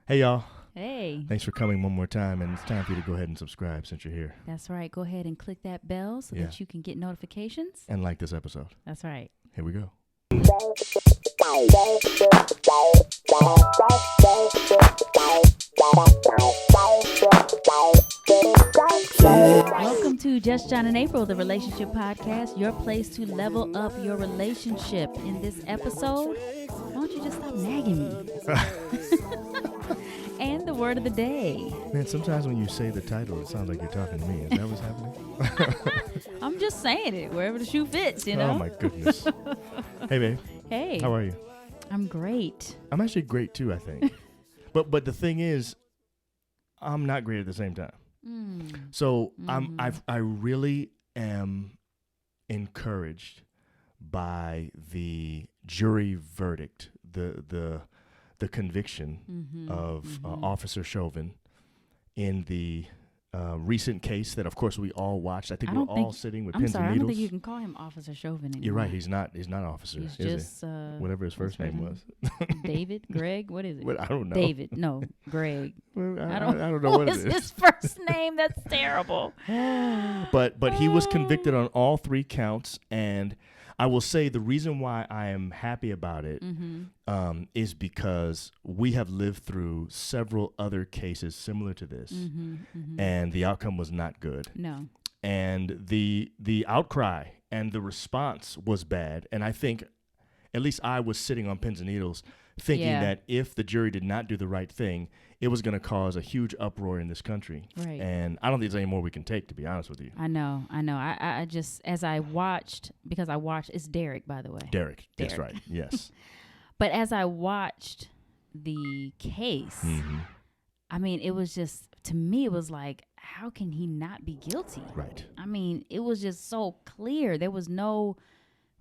Hey, y'all. Hey. Thanks for coming one more time, and it's time for you to go ahead and subscribe since you're here. That's right. Go ahead and click that bell so that you can get notifications. And like this episode. That's right. Here we go. Welcome to Just John and April, the relationship podcast, your place to level up your relationship. In this episode, why don't you just stop nagging me? And the word of the day. Man, sometimes when you say the title, it sounds like you're talking to me. Is that what's happening? I'm just saying it, wherever the shoe fits, you know? Oh, my goodness. Hey, babe. Hey. How are you? I'm great. I'm actually great, too, I think. But the thing is, I'm not great at the same time. So I really am encouraged by the jury verdict, the conviction of Officer Chauvin in the recent case that, of course, we all watched. I think we're all sitting with pins and needles. I don't think you can call him Officer Chauvin anymore. You're right. He's not officer. He's just whatever his first name was. David, Greg, what is it? I don't know. David, no, Greg. Well, I don't know what it is. His first name? That's terrible. But he was convicted on all three counts, and I will say the reason why I am happy about it is because we have lived through several other cases similar to this, and the outcome was not good. No. And the outcry and the response was bad, and I think at least I was sitting on pins and needles thinking that if the jury did not do the right thing, it was going to cause a huge uproar in this country. Right. And I don't think there's any more we can take, to be honest with you. I know. I just, as I watched, because I watched, it's Derek, by the way. Derek. That's right. Yes. But as I watched the case, I mean, it was just, to me, it was like, how can he not be guilty? Right. I mean, it was just so clear. There was no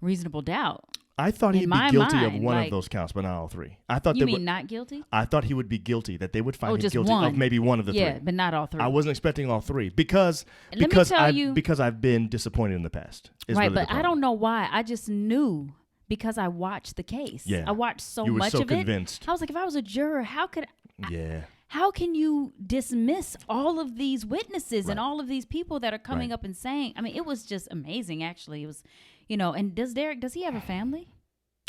reasonable doubt. I thought he'd be guilty of one of those counts, but not all three. I thought not guilty? I thought he would be guilty, that they would find him guilty one. of maybe one of the three. Yeah, but not all three. I wasn't expecting all three because I've been disappointed in the past. Right, but I don't know why. I just knew because I watched the case. Yeah. I watched so you were much so of convinced. it. I was like, if I was a juror, how can you dismiss all of these witnesses and all of these people that are coming up and saying? I mean, it was just amazing. Actually, it was, and does he have a family?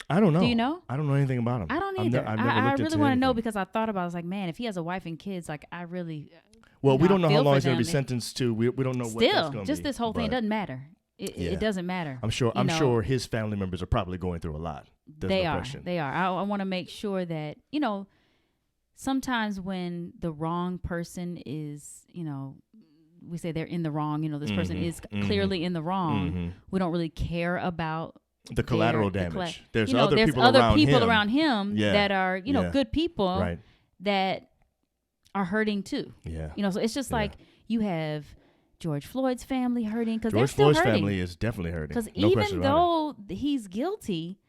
I don't know. Do you know? I don't know anything about him. I don't either. I really want to know because I thought about it. I was like, man, if he has a wife and kids, like I really. Well, we don't know how long he's going to be sentenced to. We don't know what that's going to be. Just this whole thing, it doesn't matter. It doesn't matter. I'm sure his family members are probably going through a lot. They are. I want to make sure that, sometimes when the wrong person is, we say they're in the wrong, this person is clearly in the wrong. We don't really care about the collateral damage. There's other people around him that are, good people that are hurting too. Yeah. So it's just like you have George Floyd's family hurting because George Floyd's family is definitely hurting. Because even though he's guilty,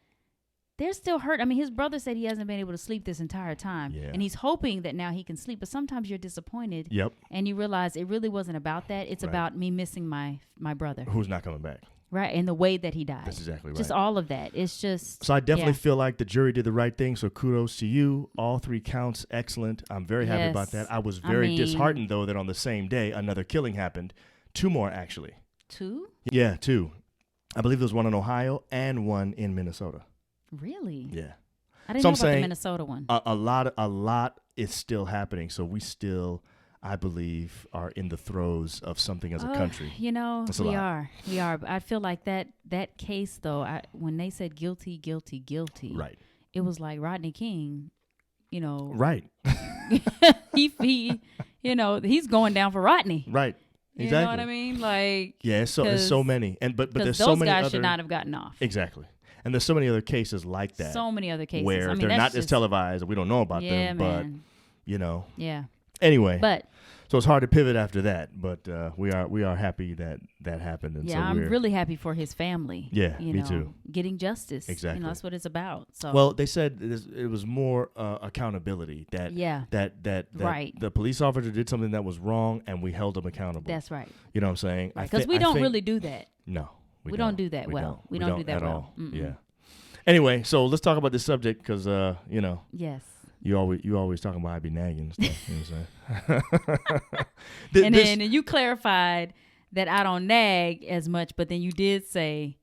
they're still hurt. I mean, his brother said he hasn't been able to sleep this entire time. Yeah. And he's hoping that now he can sleep. But sometimes you're disappointed. Yep. And you realize it really wasn't about that. It's about me missing my brother. Who's not coming back. Right. And the way that he died. That's exactly right. Just all of that. It's just. So I definitely feel like the jury did the right thing. So kudos to you. All three counts. Excellent. I'm very happy about that. I was very disheartened, though, that on the same day, another killing happened. 2 more, actually. 2? Yeah, 2. I believe there was one in Ohio and one in Minnesota. Really? Yeah. I didn't know about the Minnesota one. A lot is still happening. So we still, I believe, are in the throes of something as a country. We are. I feel like that case, though, when they said guilty, right, it was like Rodney King, right. he he's going down for Rodney. Right. You exactly. know what I mean? Like, yeah, there's so many, but there's so many those guys should not have gotten off. Exactly. And there's so many other cases like that. So many other cases where they're not as televised. We don't know about them, but Yeah. Anyway, so it's hard to pivot after that, but we are happy that happened. And I'm really happy for his family. Yeah, me too. Getting justice. Exactly. That's what it's about. So. Well, they said it was more accountability. That the police officer did something that was wrong, and we held him accountable. That's right. You know what I'm saying? Because we don't really do that. No. We don't do that well. We don't do that at well. all. Yeah. Anyway, so let's talk about this subject because, Yes. You always talking about I be nagging and stuff. You know what I'm saying? And then you clarified that I don't nag as much, but then you did say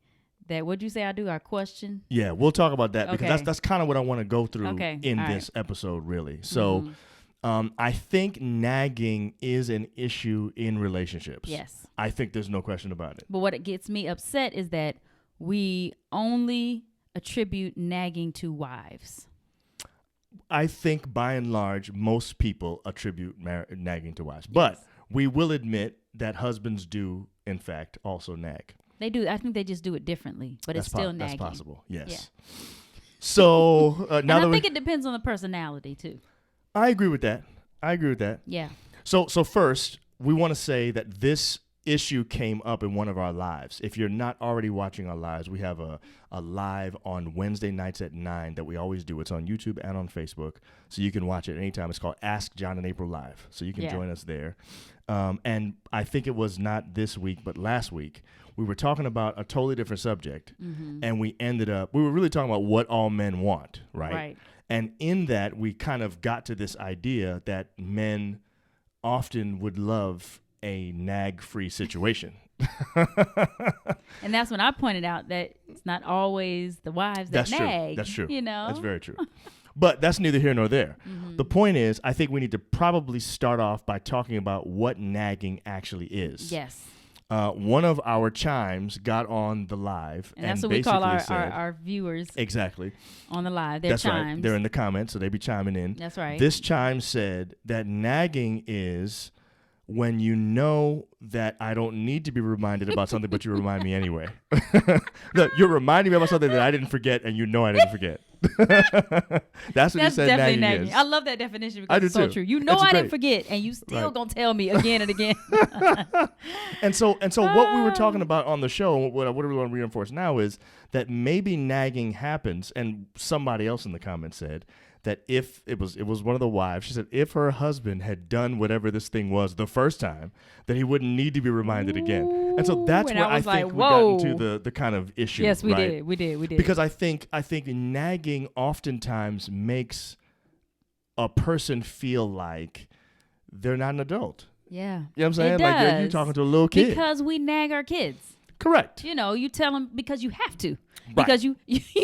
that. What'd you say I do? I question. Yeah, we'll talk about that because that's kind of what I want to go through in this episode, really. So, I think nagging is an issue in relationships. Yes, I think there's no question about it. But what gets me upset is that we only attribute nagging to wives. I think by and large, most people attribute nagging to wives. But we will admit that husbands do, in fact, also nag. They do. I think they just do it differently, but it's still nagging. That's possible, yes. Yeah. So now and I think it depends on the personality, too. I agree with that. Yeah. So first, we want to say that this issue came up in one of our lives. If you're not already watching our lives, we have a live on Wednesday nights at 9 that we always do. It's on YouTube and on Facebook, so you can watch it anytime. It's called Ask John and April Live, so you can join us there. And I think it was not this week, but last week, we were talking about a totally different subject, and we were really talking about what all men want, right? Right. And in that, we kind of got to this idea that men often would love a nag-free situation. And that's when I pointed out that it's not always the wives that nag. That's true. You know? That's very true. But that's neither here nor there. The point is, I think we need to probably start off by talking about what nagging actually is. Yes. One of our chimes got on the live. And that's what we call our viewers. Exactly. On the live. They're that's chimes. Right. They're in the comments, so they be chiming in. That's right. This chime said that nagging is when you know that I don't need to be reminded about something, but you remind me anyway. You're reminding me about something that I didn't forget, and you know I didn't forget. That's what he said nagging is. I love that definition because it's so true. You know I didn't forget, and you still gonna tell me again and again. And so what we were talking about on the show, what we want to reinforce now is that maybe nagging happens, and somebody else in the comments said that if it was one of the wives, she said if her husband had done whatever this thing was the first time, then he wouldn't need to be reminded again. And so that's where I think we got into the kind of issue. Yes, we did. Because I think nagging oftentimes makes a person feel like they're not an adult. Yeah. You know what I'm saying? Like you're talking to a little kid. Because we nag our kids. Correct. You know, you tell them because you have to. Right. Because you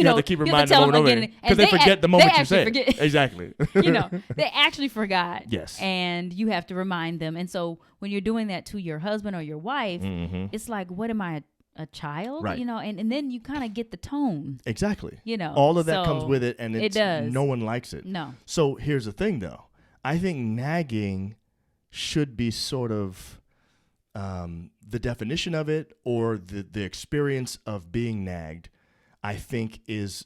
have to keep reminding them over again because they forget the moment you say it. Exactly. You know, they actually forgot. Yes. And you have to remind them. And so when you're doing that to your husband or your wife, it's like, what am I, a child? Right. You know, and then you kind of get the tone. Exactly. You know. All of that comes with it, and it does. No one likes it. No. So here's the thing, though. I think nagging should be sort of the definition of it, or the experience of being nagged, I think is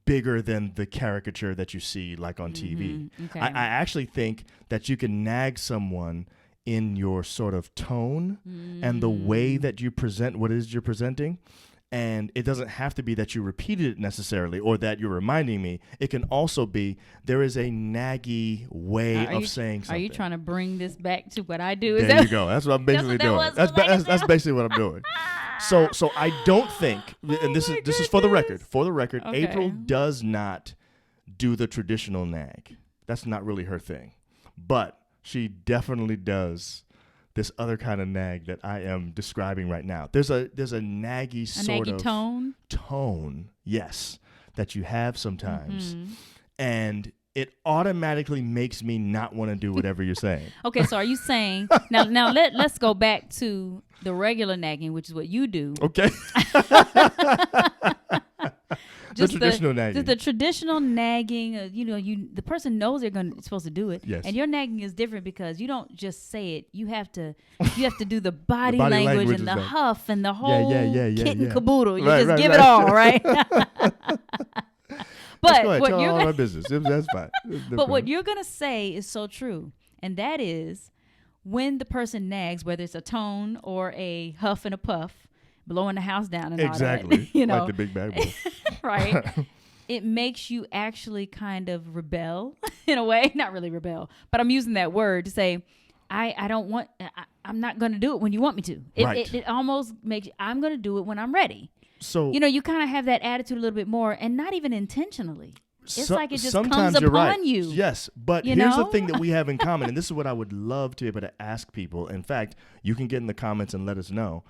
bigger than the caricature that you see like on TV. Okay. I actually think that you can nag someone in your sort of tone and the way that you present what it is you're presenting. And it doesn't have to be that you repeated it necessarily or that you're reminding me. It can also be there is a naggy way of saying something. Are you trying to bring this back to what I do? There you go. That's what I'm basically doing. That's basically what I'm doing. So I don't think, and this is for the record. For the record, okay. April does not do the traditional nag. That's not really her thing. But she definitely does this other kind of nag that I am describing right now. There's a naggy sort of tone, yes, that you have sometimes, and it automatically makes me not want to do whatever you're saying. Okay, so are you saying now? Let's go back to the regular nagging, which is what you do. Okay. The traditional nagging. Just the traditional nagging. The person knows they're supposed to do it. Yes. And your nagging is different because you don't just say it. You have to do the body language and the huff and the whole kit and caboodle. You just give it all, right? But what you're all my business. That's fine. But what you're gonna say is so true, and that is when the person nags, whether it's a tone or a huff and a puff, blowing the house down and exactly. all that. You know, like the big bad wolf. Right. It makes you actually kind of rebel in a way. Not really rebel, but I'm using that word to say, I'm not going to do it when you want me to. It almost makes I'm going to do it when I'm ready. So, you kind of have that attitude a little bit more, and not even intentionally. it's like it just comes upon you. Yes, but here's the thing that we have in common, and this is what I would love to be able to ask people. In fact, you can get in the comments and let us know.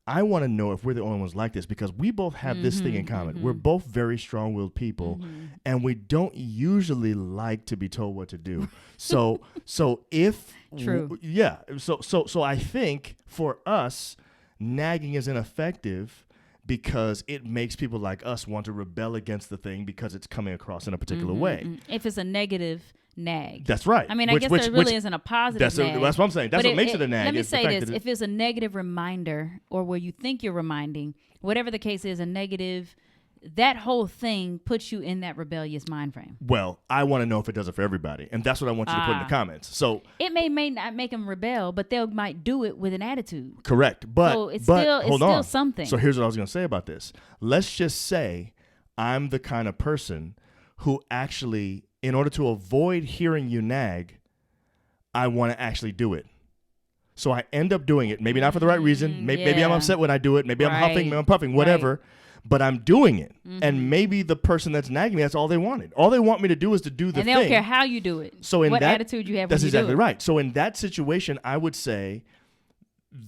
I want to know if we're the only ones like this, because we both have this thing in common. We're both very strong-willed people, and we don't usually like to be told what to do. So if true, so I think for us, nagging is ineffective because it makes people like us want to rebel against the thing because it's coming across in a particular way. If it's a negative nag. That's right. I mean, I guess there really isn't a positive nag. That's what I'm saying. That's what makes it a nag. Let me say this. If it's a negative reminder, or where you think you're reminding, whatever the case is, a negative, that whole thing puts you in that rebellious mind frame. Well, I want to know if it does it for everybody. And that's what I want you to put in the comments. So it may not make them rebel, but they might do it with an attitude. Correct. But, so it's still something. So here's what I was going to say about this. Let's just say I'm the kind of person who actually, in order to avoid hearing you nag, I want to actually do it. So I end up doing it. Maybe not for the right reason. Maybe I'm upset when I do it. Maybe I'm huffing, maybe I'm puffing, whatever. Right. But I'm doing it. And maybe the person that's nagging me, that's all they wanted. All they want me to do is to do the thing. And they don't care how you do it. So in what attitude you have when you do it. That's exactly right. So in that situation, I would say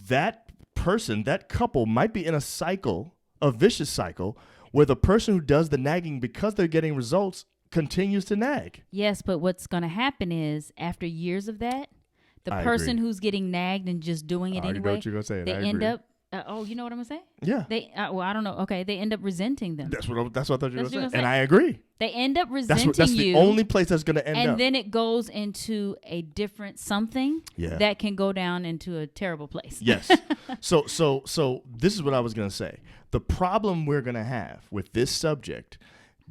that person, that couple might be in a cycle, a vicious cycle, where the person who does the nagging because they're getting results continues to nag. Yes, but what's going to happen is after years of that, the person who's getting nagged and just doing it anyway, what you're gonna say. They end up. You know what I'm gonna say? Yeah. They. Well, I don't know. Okay, they end up resenting them. That's what I thought you were gonna say. And I agree. They end up resenting you. That's the only place that's gonna end up. And then it goes into a different something that can go down into a terrible place. Yes. So this is what I was gonna say. The problem we're gonna have with this subject,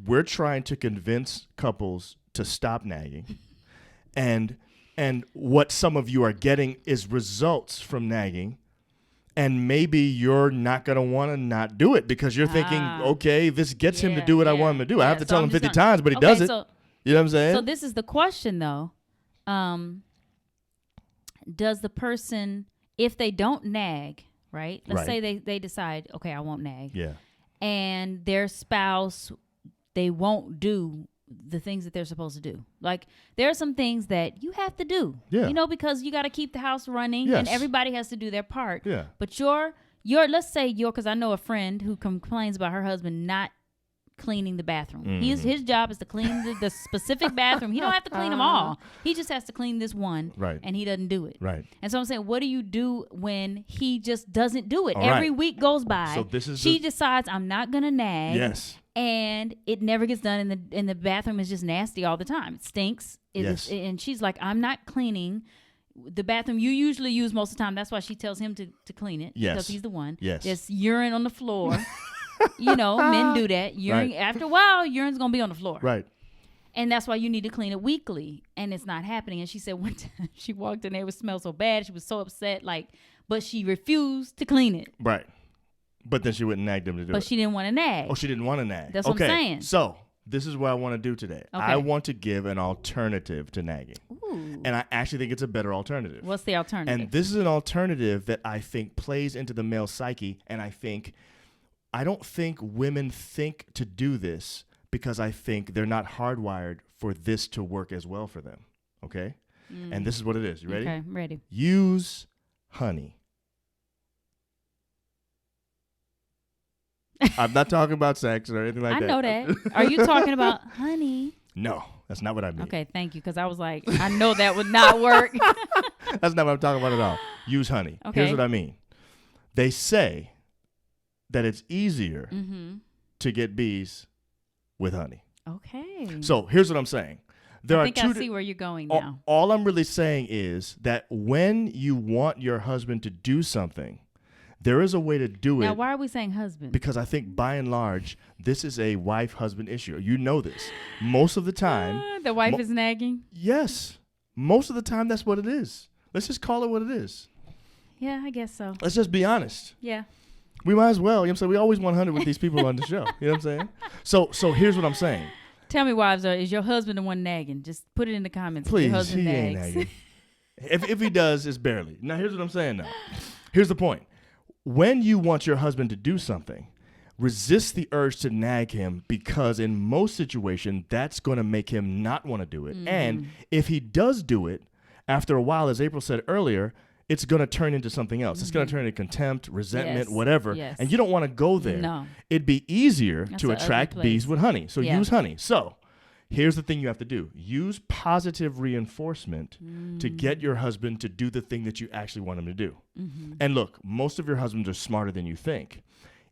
we're trying to convince couples to stop nagging, and what some of you are getting is results from nagging. And maybe you're not going to want to not do it because you're thinking, okay, this gets him to do what I want him to do. I have to tell him 50 times, but he does it. So, you know what I'm saying? So this is the question, though. Does the person, if they don't nag, right? Let's say they decide, okay, I won't nag. Yeah. And their spouse, they won't do the things that they're supposed to do. Like, there are some things that you have to do, because you got to keep the house running and everybody has to do their part. Yeah. But let's say because I know a friend who complains about her husband not cleaning the bathroom. His job is to clean the specific bathroom. He don't have to clean them all. He just has to clean this one. Right. And he doesn't do it. Right. And so I'm saying, what do you do when he just doesn't do it? Every week goes by. So she decides, I'm not going to nag. Yes. And it never gets done, and the bathroom is just nasty all the time. It stinks. And she's like, I'm not cleaning the bathroom you usually use most of the time. That's why she tells him to clean it. Yes. Because he's the one. Yes. There's urine on the floor. Men do that. Urine, after a while, urine's going to be on the floor. Right. And that's why you need to clean it weekly. And it's not happening. And she said one time she walked in there, it smelled so bad. She was so upset, but she refused to clean it. Right. But then she wouldn't nag them to do it. But she didn't want to nag. Oh, she didn't want to nag. That's what I'm saying. So this is what I want to do today. Okay. I want to give an alternative to nagging. Ooh. And I actually think it's a better alternative. What's the alternative? And this is an alternative that I think plays into the male psyche. And I don't think women think to do this because I think they're not hardwired for this to work as well for them. Okay? And this is what it is. You ready? Okay, I'm ready. Use honey. I'm not talking about sex or anything like that. I know that. Are you talking about honey? No, that's not what I mean. Okay, thank you, because I was like, I know that would not work. That's not what I'm talking about at all. Use honey. Okay. Here's what I mean. They say that it's easier to get bees with honey. Okay. So here's what I'm saying. I see where you're going now. All I'm really saying is that when you want your husband to do something, there is a way to do it. Now, why are we saying husband? Because I think by and large, this is a wife-husband issue. You know this. Most of the time. The wife is nagging? Yes. Most of the time, that's what it is. Let's just call it what it is. Yeah, I guess so. Let's just be honest. Yeah. We might as well. You know what I'm saying? We always 100 with these people on the show. You know what I'm saying? So here's what I'm saying. Tell me, wives, is your husband the one nagging? Just put it in the comments. Please, your husband he nags. ain't nagging. If he does, it's barely. Now, here's what I'm saying now. Here's the point. When you want your husband to do something, resist the urge to nag him, because in most situations, that's going to make him not want to do it. And if he does do it, after a while, as April said earlier, it's going to turn into something else. It's going to turn into contempt, resentment, whatever. And you don't want to go there. No. It'd be easier to attract bees with honey. So use honey. So here's the thing you have to do. Use positive reinforcement to get your husband to do the thing that you actually want him to do. And look, most of your husbands are smarter than you think.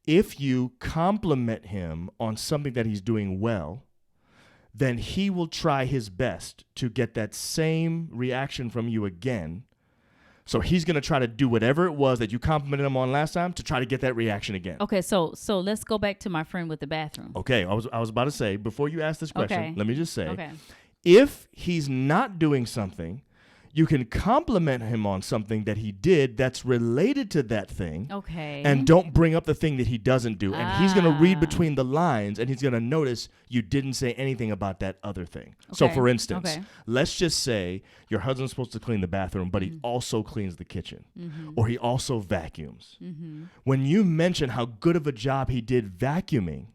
If you compliment him on something that he's doing well, then he will try his best to get that same reaction from you again. So he's going to try to do whatever it was that you complimented him on last time to try to get that reaction again. Okay, so let's go back to my friend with the bathroom. Okay, I was about to say, before you ask this question, let me just say, if he's not doing something, you can compliment him on something that he did that's related to that thing. Okay. And don't bring up the thing that he doesn't do. And he's going to read between the lines, and he's going to notice you didn't say anything about that other thing. Okay. So, for instance, let's just say your husband's supposed to clean the bathroom, but he also cleans the kitchen. Or he also vacuums. When you mention how good of a job he did vacuuming,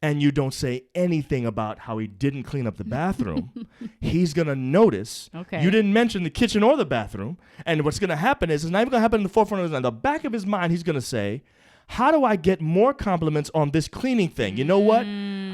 and you don't say anything about how he didn't clean up the bathroom, he's going to notice you didn't mention the kitchen or the bathroom. And what's going to happen is, it's not even going to happen in the forefront of his mind. The back of his mind, he's going to say, how do I get more compliments on this cleaning thing? You know what?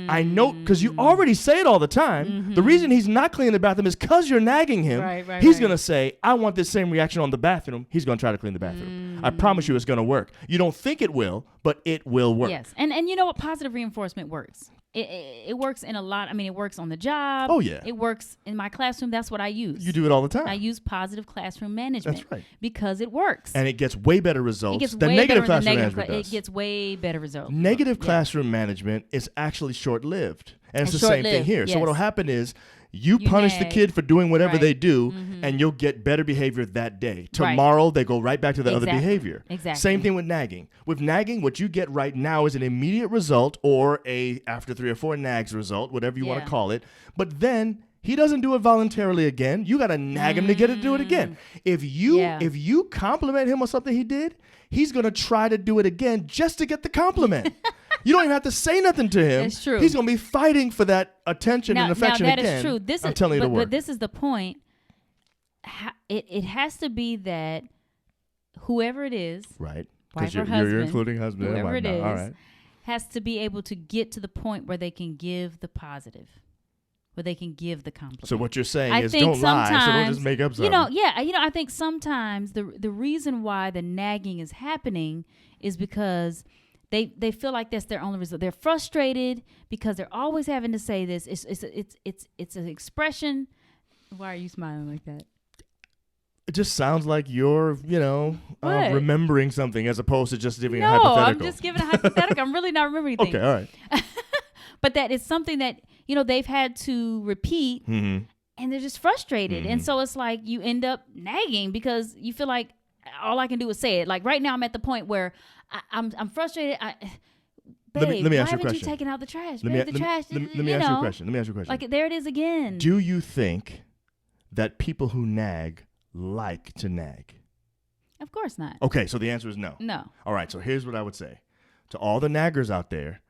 I know, because you already say it all the time. The reason he's not cleaning the bathroom is because you're nagging him. He's going to say, I want this same reaction on the bathroom. He's going to try to clean the bathroom. I promise you it's going to work. You don't think it will, but it will work. Yes. And you know what? Positive reinforcement works. It works in a lot. I mean, it works on the job. Oh, yeah. It works in my classroom. That's what I use. You do it all the time. I use positive classroom management. That's right. Because it works. And it gets way better results than negative classroom management does. It gets way better results. Negative classroom management is actually short-lived. And it's the same thing here. Yes. So what will happen is you punish the kid for doing whatever they do, and you'll get better behavior that day. Tomorrow, they go right back to the other behavior. Exactly. Same thing with nagging. With nagging, what you get right now is an immediate result, or a after 3 or 4 nags result, whatever you want to call it. But then he doesn't do it voluntarily again. You got to nag him to get him to do it again. If you compliment him on something he did, he's going to try to do it again just to get the compliment. You don't even have to say nothing to him. It's true. He's going to be fighting for that attention and affection again. Now, that is true. I'm telling you to work. But this is the point. It has to be that whoever it is, right? Because you're including husband, whoever it is, all right, has to be able to get to the point where they can give the positive, where they can give the compliment. So what you're saying is, don't lie. So don't just make up something. I think sometimes the reason why the nagging is happening is because they feel like that's their only result. They're frustrated because they're always having to say this. It's an expression. Why are you smiling like that? It just sounds like you're, remembering something as opposed to just giving a hypothetical. No, I'm just giving a hypothetical. I'm really not remembering anything. Okay, all right. But that is something that, they've had to repeat, and they're just frustrated. And so it's like you end up nagging because you feel like all I can do is say it. Like right now I'm at the point where I'm frustrated. Babe, let me why ask you a haven't question. you taken out the trash? Let me ask you a question. Like there it is again. Do you think that people who nag like to nag? Of course not. Okay, so the answer is no. No. All right, so here's what I would say. To all the naggers out there,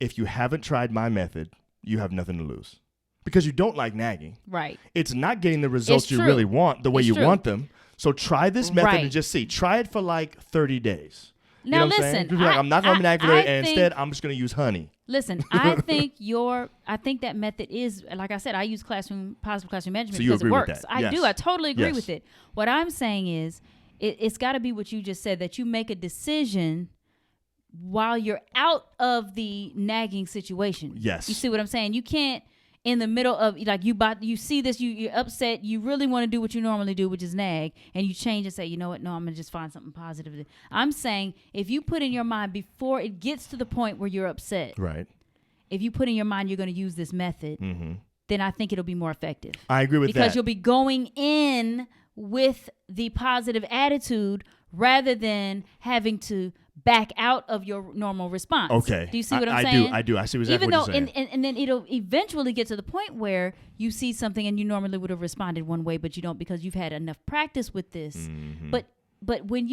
if you haven't tried my method, you have nothing to lose. Because you don't like nagging. Right. It's not getting the results you really want the way you want them. So try this method and just see. Try it for like 30 days. Now listen, I'm not going to nag for that, and instead I'm just going to use honey. Listen, I think that method is, like I said, I use positive classroom management because it works. I do. I totally agree with it. What I'm saying is, it's got to be what you just said, that you make a decision while you're out of the nagging situation. Yes. You see what I'm saying? You can't, in the middle of, like, you see this, you're upset, you really want to do what you normally do, which is nag, and you change and say, you know what, no, I'm going to just find something positive. I'm saying, if you put in your mind before it gets to the point where you're upset, right? If you put in your mind you're going to use this method, then I think it'll be more effective. I agree with that. Because you'll be going in with the positive attitude rather than having to back out of your normal response. Okay. Do you see what I'm saying? I do. I see exactly what you're saying. And then it'll eventually get to the point where you see something and you normally would have responded one way, but you don't because you've had enough practice with this. But when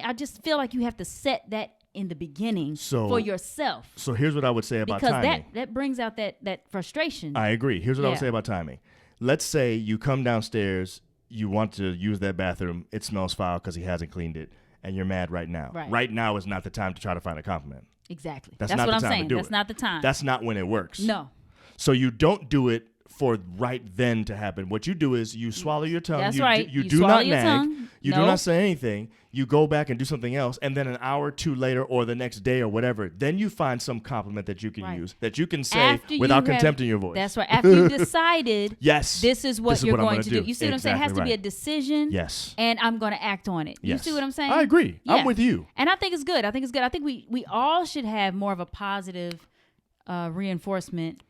I just feel like you have to set that in the beginning for yourself. So here's what I would say about timing. Because that brings out that frustration. I agree. Here's what I would say about timing. Let's say you come downstairs, you want to use that bathroom, it smells foul because he hasn't cleaned it, and you're mad right now. Right now is not the time to try to find a compliment. Exactly. That's not what the I'm time saying. That's not the time. That's not when it works. No. So you don't do it for right then to happen. What you do is you swallow your tongue. That's right. You do not nag. You do not say anything. You go back and do something else, and then an hour or two later or the next day or whatever, then you find some compliment that you can use, that you can say without contempt in your voice. That's right. After you've decided, yes, this is what you're going to do. You see what I'm saying? It has to be a right. decision, yes, and I'm going to act on it. Yes. You see what I'm saying? I agree. Yeah. I'm with you. And I think it's good. I think we all should have more of a positive reinforcement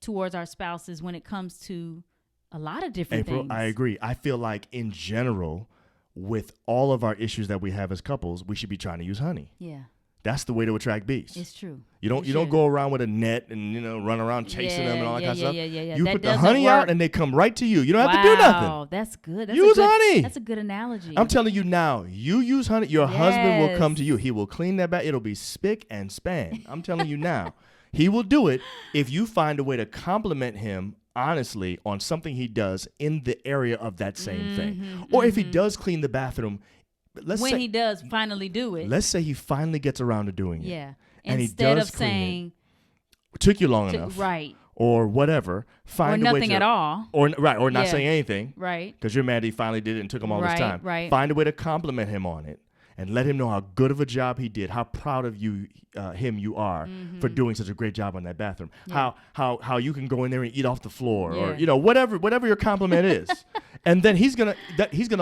towards our spouses when it comes to a lot of different things. I agree. I feel like in general, with all of our issues that we have as couples, we should be trying to use honey. Yeah. That's the way to attract bees. It's true. You don't go around with a net and run around chasing them and all that kind of stuff. Yeah. You that put the honey out and they come right to you. You don't have to do nothing. Wow, that's good. Use honey. That's a good analogy. I'm telling you now, you use honey, your husband will come to you. He will clean that back. It'll be spick and span. I'm telling you now. He will do it if you find a way to compliment him honestly on something he does in the area of that same thing. Or if he does clean the bathroom, when he does finally do it. Let's say he finally gets around to doing it. Yeah. And instead he does of saying it took you long enough. Right. Or whatever. Find or a way nothing to, at all. Or not saying anything. Right. Because you're mad he finally did it and took him all this time. Right. Find a way to compliment him on it. And let him know how good of a job he did, how proud of him you are for doing such a great job on that bathroom. Yeah. How you can go in there and eat off the floor, or whatever your compliment is. And then he's gonna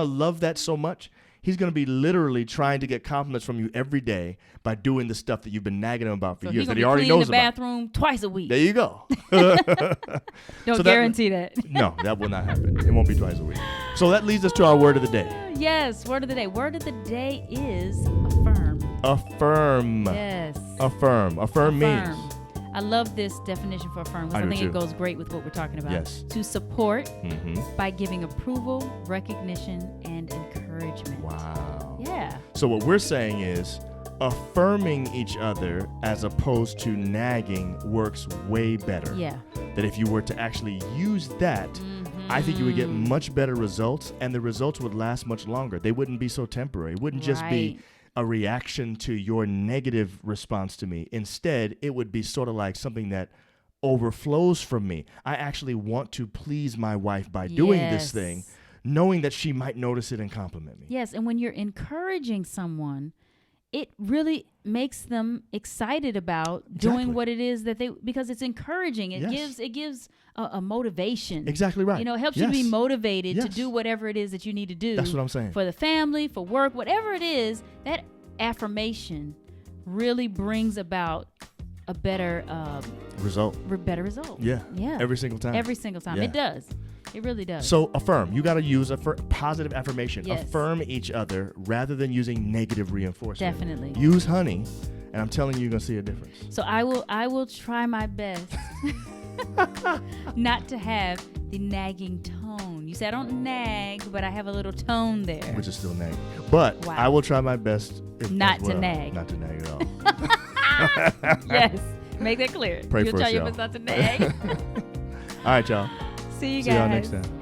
love that so much. He's gonna be literally trying to get compliments from you every day by doing the stuff that you've been nagging him about for years that he already knows about. Clean the bathroom twice a week. There you go. Don't guarantee that. No, that will not happen. It won't be twice a week. So that leads us to our word of the day. Yes, word of the day. Word of the day is affirm. Affirm. Yes. Affirm. Affirm means. I love this definition for affirm because I think it goes great with what we're talking about. Yes. To support by giving approval, recognition, and encouragement. Wow. Yeah. So what we're saying is affirming each other as opposed to nagging works way better. Yeah. That if you were to actually use that, I think you would get much better results, and the results would last much longer. They wouldn't be so temporary. It wouldn't just be a reaction to your negative response to me. Instead, it would be sort of like something that overflows from me. I actually want to please my wife by doing this thing, knowing that she might notice it and compliment me. Yes, and when you're encouraging someone, it really makes them excited about doing what it is that because it's encouraging. It gives a motivation. Exactly right. It helps you to be motivated to do whatever it is that you need to do. That's what I'm saying. For the family, for work, whatever it is, that affirmation really brings about a better result. Better result. Yeah. Every single time. Every single time. Yeah. It does. It really does. So affirm. You got to use a positive affirmation. Yes. Affirm each other rather than using negative reinforcement. Definitely. Use honey, and I'm telling you, you're gonna see a difference. So I will try my best not to have the nagging tone. You say I don't nag, but I have a little tone there, which is still nagging. But I will try my best not to nag. Not to nag at all. Yes, make that clear. Pray You'll for try us, your y'all. best not to nag. All right, y'all. See you guys. See y'all next time.